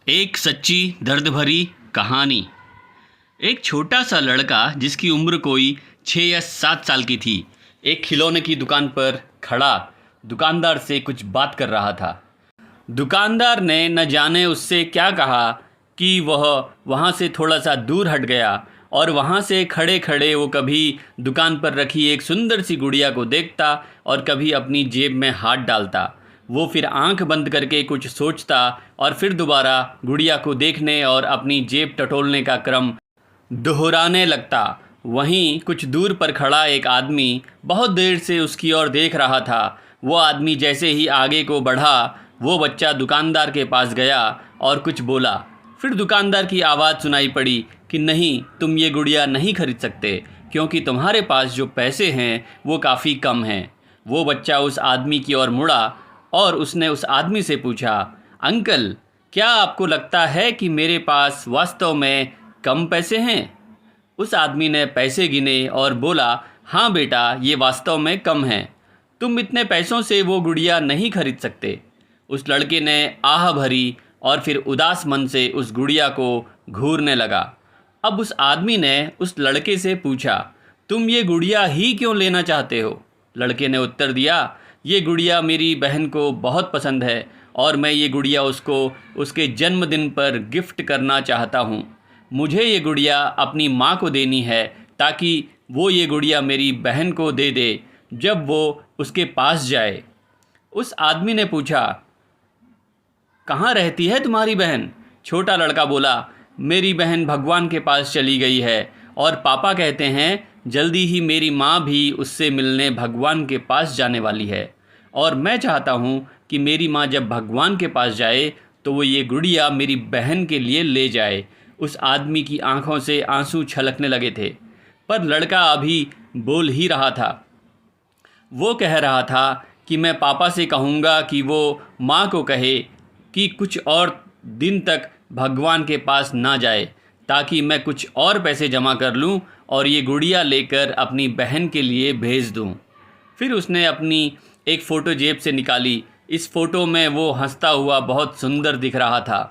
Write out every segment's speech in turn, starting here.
एक सच्ची दर्द भरी कहानी। एक छोटा सा लड़का जिसकी उम्र कोई 6 या 7 साल की थी, एक खिलौने की दुकान पर खड़ा दुकानदार से कुछ बात कर रहा था। दुकानदार ने न जाने उससे क्या कहा कि वह वहाँ से थोड़ा सा दूर हट गया और वहाँ से खड़े खड़े वो कभी दुकान पर रखी एक सुंदर सी गुड़िया को देखता और कभी अपनी जेब में हाथ डालता। वो फिर आंख बंद करके कुछ सोचता और फिर दोबारा गुड़िया को देखने और अपनी जेब टटोलने का क्रम दोहराने लगता। वहीं कुछ दूर पर खड़ा एक आदमी बहुत देर से उसकी ओर देख रहा था। वो आदमी जैसे ही आगे को बढ़ा, वो बच्चा दुकानदार के पास गया और कुछ बोला। फिर दुकानदार की आवाज़ सुनाई पड़ी कि नहीं, तुम ये गुड़िया नहीं खरीद सकते क्योंकि तुम्हारे पास जो पैसे हैं वो काफ़ी कम हैं। वो बच्चा उस आदमी की ओर मुड़ा और उसने उस आदमी से पूछा, अंकल, क्या आपको लगता है कि मेरे पास वास्तव में कम पैसे हैं? उस आदमी ने पैसे गिने और बोला, हाँ बेटा, ये वास्तव में कम हैं। तुम इतने पैसों से वो गुड़िया नहीं खरीद सकते। उस लड़के ने आह भरी और फिर उदास मन से उस गुड़िया को घूरने लगा। अब उस आदमी ने उस लड़के से पूछा, तुम ये गुड़िया ही क्यों लेना चाहते हो? लड़के ने उत्तर दिया, ये गुड़िया मेरी बहन को बहुत पसंद है और मैं ये गुड़िया उसको उसके जन्मदिन पर गिफ्ट करना चाहता हूँ। मुझे ये गुड़िया अपनी माँ को देनी है ताकि वो ये गुड़िया मेरी बहन को दे दे जब वो उसके पास जाए। उस आदमी ने पूछा, कहाँ रहती है तुम्हारी बहन? छोटा लड़का बोला, मेरी बहन भगवान के पास चली गई है और पापा कहते हैं जल्दी ही मेरी माँ भी उससे मिलने भगवान के पास जाने वाली है और मैं चाहता हूँ कि मेरी माँ जब भगवान के पास जाए तो वो ये गुड़िया मेरी बहन के लिए ले जाए। उस आदमी की आंखों से आंसू छलकने लगे थे, पर लड़का अभी बोल ही रहा था। वो कह रहा था कि मैं पापा से कहूँगा कि वो माँ को कहे कि कुछ और दिन तक भगवान के पास ना जाए ताकि मैं कुछ और पैसे जमा कर लूँ और ये गुड़िया लेकर अपनी बहन के लिए भेज दूँ। फिर उसने अपनी एक फ़ोटो जेब से निकाली। इस फ़ोटो में वो हंसता हुआ बहुत सुंदर दिख रहा था।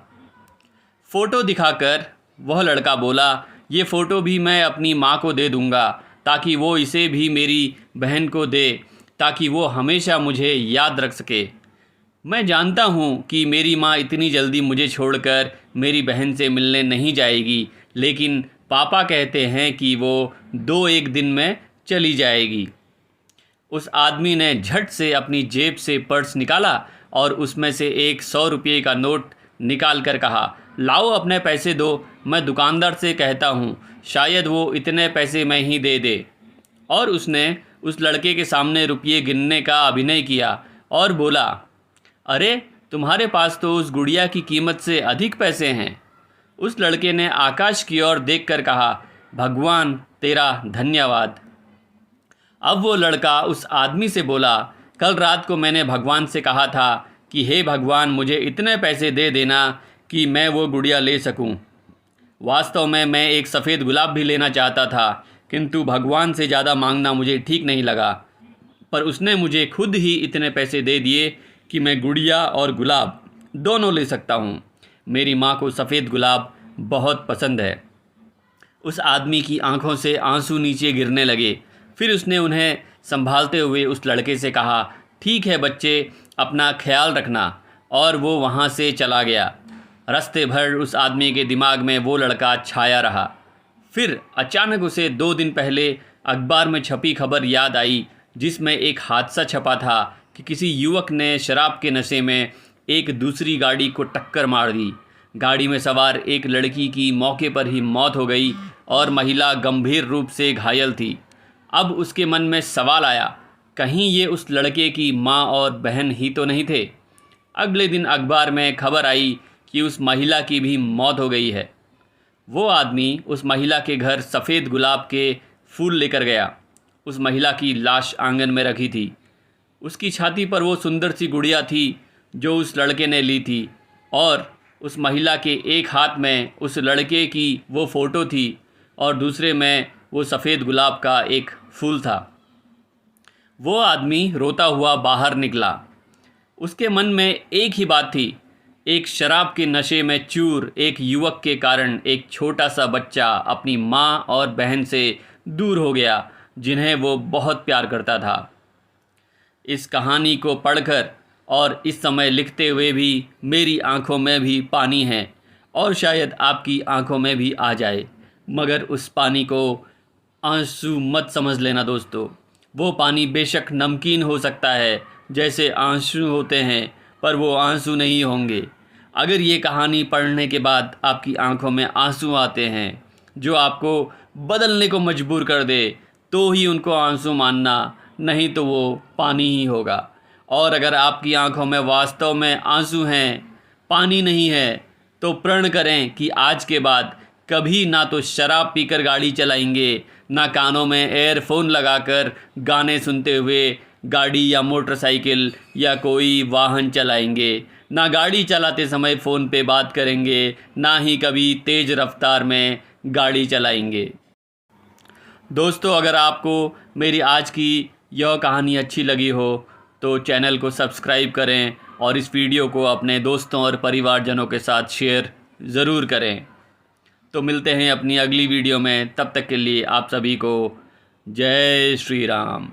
फ़ोटो दिखाकर वह लड़का बोला, ये फ़ोटो भी मैं अपनी माँ को दे दूँगा ताकि वो इसे भी मेरी बहन को दे ताकि वो हमेशा मुझे याद रख सके। मैं जानता हूँ कि मेरी माँ इतनी जल्दी मुझे छोड़कर मेरी बहन से मिलने नहीं जाएगी, लेकिन पापा कहते हैं कि वो 2-1 दिन में चली जाएगी। उस आदमी ने झट से अपनी जेब से पर्स निकाला और उसमें से एक 100 रुपये का नोट निकाल कर कहा, लाओ अपने पैसे दो, मैं दुकानदार से कहता हूँ, शायद वो इतने पैसे में ही दे दे। और उसने उस लड़के के सामने रुपये गिनने का अभिनय किया और बोला, अरे तुम्हारे पास तो उस गुड़िया की कीमत से अधिक पैसे हैं। उस लड़के ने आकाश की ओर देखकर कहा, भगवान तेरा धन्यवाद। अब वो लड़का उस आदमी से बोला, कल रात को मैंने भगवान से कहा था कि हे भगवान, मुझे इतने पैसे दे देना कि मैं वो गुड़िया ले सकूं। वास्तव में मैं एक सफ़ेद गुलाब भी लेना चाहता था, किंतु भगवान से ज़्यादा मांगना मुझे ठीक नहीं लगा। पर उसने मुझे खुद ही इतने पैसे दे दिए कि मैं गुड़िया और गुलाब दोनों ले सकता हूँ। मेरी माँ को सफ़ेद गुलाब बहुत पसंद है। उस आदमी की आंखों से आंसू नीचे गिरने लगे। फिर उसने उन्हें संभालते हुए उस लड़के से कहा, ठीक है बच्चे, अपना ख्याल रखना, और वो वहाँ से चला गया। रास्ते भर उस आदमी के दिमाग में वो लड़का छाया रहा। फिर अचानक उसे 2 दिन पहले अखबार में छपी खबर याद आई, जिसमें एक हादसा छपा था कि किसी युवक ने शराब के नशे में एक दूसरी गाड़ी को टक्कर मार दी। गाड़ी में सवार एक लड़की की मौके पर ही मौत हो गई और महिला गंभीर रूप से घायल थी। अब उसके मन में सवाल आया, कहीं ये उस लड़के की माँ और बहन ही तो नहीं थे? अगले दिन अखबार में खबर आई कि उस महिला की भी मौत हो गई है। वो आदमी उस महिला के घर सफ़ेद गुलाब के फूल लेकर गया। उस महिला की लाश आंगन में रखी थी। उसकी छाती पर वो सुंदर सी गुड़िया थी जो उस लड़के ने ली थी, और उस महिला के एक हाथ में उस लड़के की वो फ़ोटो थी और दूसरे में वो सफ़ेद गुलाब का एक फूल था। वो आदमी रोता हुआ बाहर निकला। उसके मन में एक ही बात थी, एक शराब के नशे में चूर एक युवक के कारण एक छोटा सा बच्चा अपनी माँ और बहन से दूर हो गया, जिन्हें वो बहुत प्यार करता था। इस कहानी को पढ़कर और इस समय लिखते हुए भी मेरी आंखों में भी पानी है और शायद आपकी आंखों में भी आ जाए, मगर उस पानी को आंसू मत समझ लेना दोस्तों। वो पानी बेशक नमकीन हो सकता है जैसे आंसू होते हैं, पर वो आंसू नहीं होंगे। अगर ये कहानी पढ़ने के बाद आपकी आंखों में आंसू आते हैं जो आपको बदलने को मजबूर कर दे, तो ही उनको आंसू मानना, नहीं तो वो पानी ही होगा। और अगर आपकी आंखों में वास्तव में आंसू हैं, पानी नहीं है, तो प्रण करें कि आज के बाद कभी ना तो शराब पीकर गाड़ी चलाएंगे, ना कानों में एयरफोन लगाकर गाने सुनते हुए गाड़ी या मोटरसाइकिल या कोई वाहन चलाएंगे, ना गाड़ी चलाते समय फ़ोन पे बात करेंगे, ना ही कभी तेज़ रफ्तार में गाड़ी चलाएंगे। दोस्तों, अगर आपको मेरी आज की यह कहानी अच्छी लगी हो तो चैनल को सब्सक्राइब करें और इस वीडियो को अपने दोस्तों और परिवारजनों के साथ शेयर ज़रूर करें। तो मिलते हैं अपनी अगली वीडियो में, तब तक के लिए आप सभी को जय श्री राम।